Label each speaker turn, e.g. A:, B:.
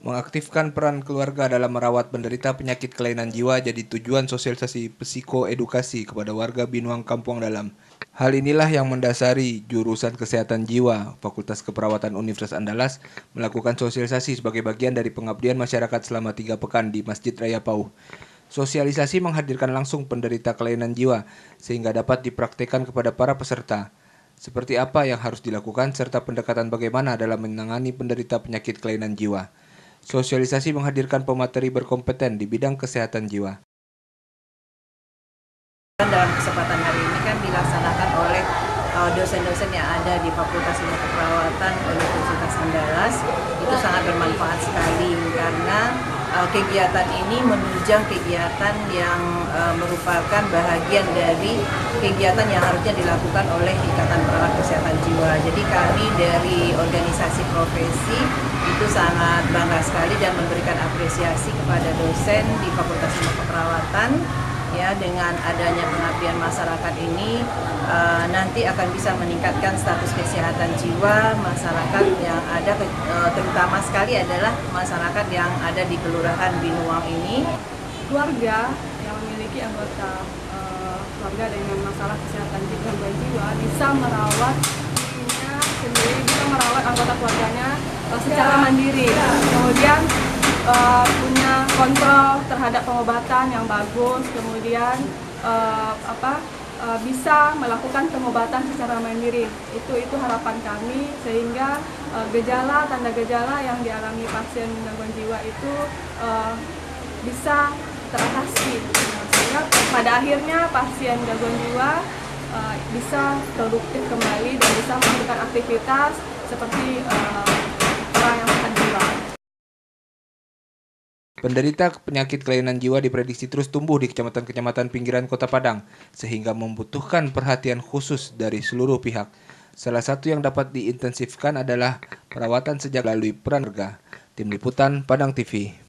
A: Mengaktifkan peran keluarga dalam merawat penderita penyakit kelainan jiwa jadi tujuan sosialisasi psikoedukasi kepada warga Binuang Kampung Dalam. Hal inilah yang mendasari jurusan Kesehatan Jiwa Fakultas Keperawatan Universitas Andalas melakukan sosialisasi sebagai bagian dari pengabdian masyarakat selama 3 pekan di Masjid Raya Pauh. Sosialisasi menghadirkan langsung penderita kelainan jiwa sehingga dapat dipraktikkan kepada para peserta. Seperti apa yang harus dilakukan serta pendekatan bagaimana dalam menangani penderita penyakit kelainan jiwa. Sosialisasi menghadirkan pemateri berkompeten di bidang kesehatan jiwa.
B: Dalam kesempatan hari ini kan dilaksanakan oleh dosen-dosen yang ada di Fakultas Ilmu Keperawatan Universitas Andalas. Itu sangat bermanfaat sekali karena kegiatan ini menunjang kegiatan yang merupakan bahagian dari kegiatan yang harusnya dilakukan oleh Ikatan Perawat Kesehatan Jiwa. Jadi kami dari organisasi profesi itu sangat bangga sekali dan memberikan apresiasi kepada dosen di Fakultas Ilmu Keperawatan. Ya, dengan adanya pengabdian masyarakat ini nanti akan bisa meningkatkan status kesehatan jiwa masyarakat yang ada, terutama sekali adalah masyarakat yang ada di Kelurahan Binuang ini.
C: Keluarga yang memiliki anggota keluarga dengan masalah kesehatan gangguan jiwa bisa merawat dirinya sendiri, bisa merawat anggota keluarganya secara mandiri. Kemudian punya kontrol terhadap pengobatan yang bagus, kemudian bisa melakukan pengobatan secara mandiri. Itu harapan kami sehingga tanda gejala yang dialami pasien gangguan jiwa itu bisa teratasi. Sehingga pada akhirnya pasien gangguan jiwa bisa produktif kembali dan bisa melakukan aktivitas seperti orang yang sehat jiwa.
A: Penderita penyakit kelainan jiwa diprediksi terus tumbuh di kecamatan-kecamatan pinggiran Kota Padang, sehingga membutuhkan perhatian khusus dari seluruh pihak. Salah satu yang dapat diintensifkan adalah perawatan sejak melalui peran keluarga. Tim Liputan Padang TV.